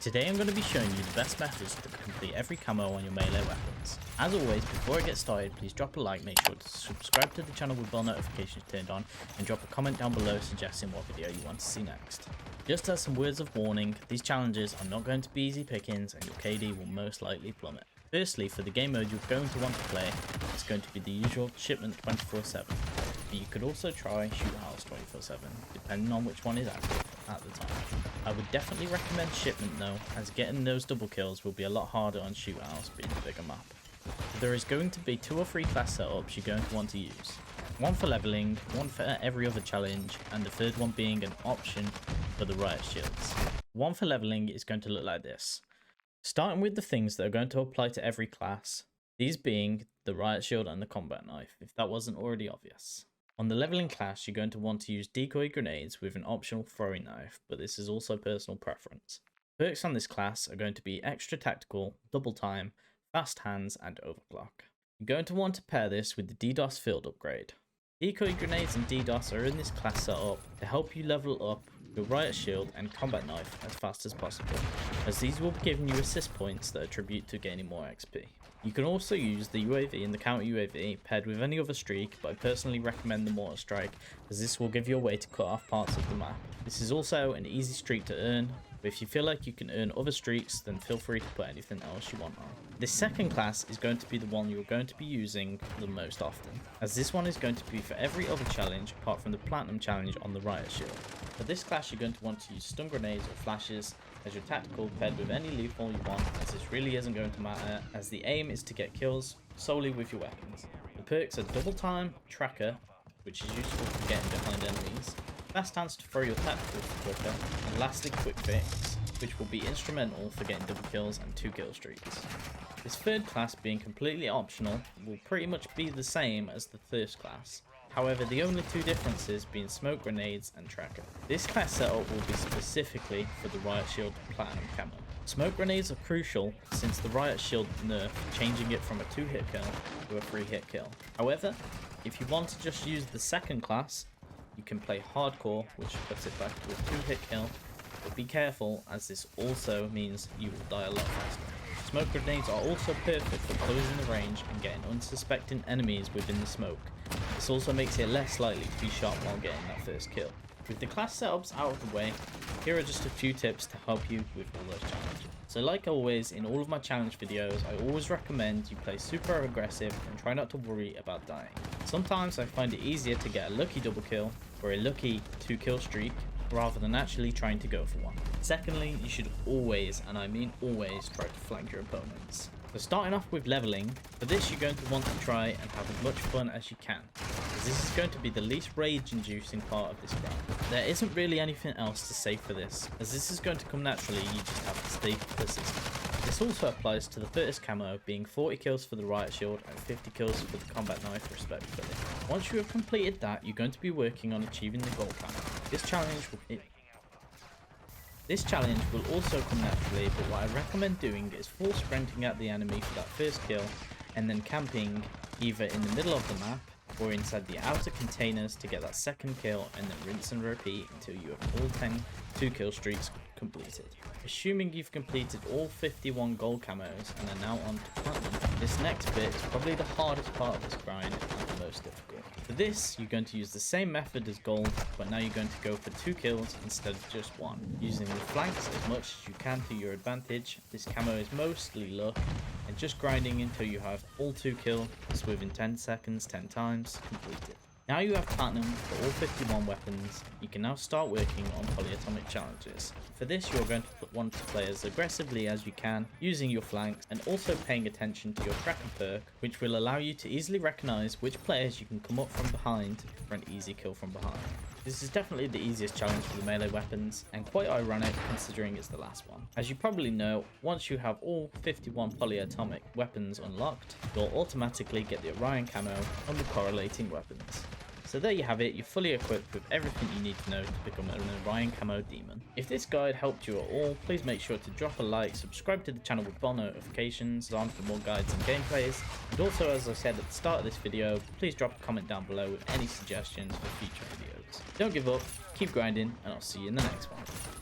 Today I'm going to be showing you the best methods to complete every camo on your melee weapons. As always, before I get started, please drop a like, make sure to subscribe to the channel with bell notifications turned on, and drop a comment down below suggesting what video you want to see next. Just as some words of warning, these challenges are not going to be easy pickings and your KD will most likely plummet. Firstly, for the game mode you're going to want to play, it's going to be the usual shipment 24/7. But you could also try shoot house 24/7, depending on which one is active at the time. I would definitely recommend shipment though, as getting those double kills will be a lot harder on shoot house being a bigger map. There is going to be 2 or 3 class setups you're going to want to use. One for leveling, one for every other challenge, and the third one being an option for the riot shields. One for leveling is going to look like this. Starting with the things that are going to apply to every class, these being the riot shield and the combat knife, if that wasn't already obvious. On the leveling class, you're going to want to use decoy grenades with an optional throwing knife, but this is also personal preference. Perks on this class are going to be extra tactical, double time, fast hands, and overclock. You're going to want to pair this with the DDoS field upgrade. Decoy grenades and DDoS are in this class setup to help you level up your riot shield and combat knife as fast as possible, as these will be giving you assist points that attribute to gaining more XP. You can also use the UAV and the counter UAV paired with any other streak, but I personally recommend the mortar strike, as this will give you a way to cut off parts of the map. This is also an easy streak to earn, but if you feel like you can earn other streaks, then feel free to put anything else you want on. This second class is going to be the one you're going to be using the most often, as this one is going to be for every other challenge apart from the platinum challenge on the riot shield. For this class you're going to want to use stun grenades or flashes as your tactical paired with any loophole you want, as this really isn't going to matter, as the aim is to get kills solely with your weapons. The perks are double time, tracker, which is useful for getting behind enemies, fast hands to throw your tactical quicker, and lastly quick fix, which will be instrumental for getting double kills and 2 kill streaks. This third class, being completely optional, will pretty much be the same as the first class. However, the only 2 differences being smoke grenades and tracker. This class setup will be specifically for the riot shield platinum camo. Smoke grenades are crucial since the riot shield nerf, changing it from a 2-hit kill to a 3-hit kill. However, if you want to just use the second class, you can play hardcore, which puts it back to a 2-hit kill, but be careful as this also means you will die a lot faster. Smoke grenades are also perfect for closing the range and getting unsuspecting enemies within the smoke. This also makes it less likely to be shot while getting that first kill. With the class setups out of the way, here are just a few tips to help you with all those challenges. So like always, in all of my challenge videos, I always recommend you play super aggressive and try not to worry about dying. Sometimes I find it easier to get a lucky double kill or a lucky 2 kill streak rather than actually trying to go for one. Secondly, you should always, and I mean always, try to flank your opponents. So starting off with leveling, for this you're going to want to try and have as much fun as you can, as this is going to be the least rage inducing part of this grind. There isn't really anything else to say for this, as this is going to come naturally, you just have to stay persistent. This also applies to the first camo, being 40 kills for the riot shield and 50 kills for the combat knife respectively. Once you have completed that, you're going to be working on achieving the gold camo. This challenge will also come naturally, but what I recommend doing is full sprinting at the enemy for that first kill, and then camping either in the middle of the map or inside the outer containers to get that second kill, and then rinse and repeat until you have all 10 2 kill streaks completed. Assuming you've completed all 51 gold camos and are now on to platinum, this next bit is probably the hardest part of this grind and the most difficult. For this, you're going to use the same method as gold, but now you're going to go for 2 kills instead of just 1, using the flanks as much as you can to your advantage. This camo is mostly luck, and just grinding until you have all 2 kills within 10 seconds 10 times completed. Now you have platinum for all 51 weapons, you can now start working on polyatomic challenges. For this you are going to want to play as aggressively as you can, using your flanks and also paying attention to your tracker perk, which will allow you to easily recognize which players you can come up from behind for an easy kill from behind. This is definitely the easiest challenge for the melee weapons, and quite ironic considering it's the last one. As you probably know, once you have all 51 polyatomic weapons unlocked, you'll automatically get the Orion camo on the correlating weapons. So there you have it, you're fully equipped with everything you need to know to become an Orion camo demon. If this guide helped you at all, please make sure to drop a like, subscribe to the channel with bell notifications on for more guides and gameplays, and also, as I said at the start of this video, please drop a comment down below with any suggestions for future videos. Don't give up, keep grinding, and I'll see you in the next one.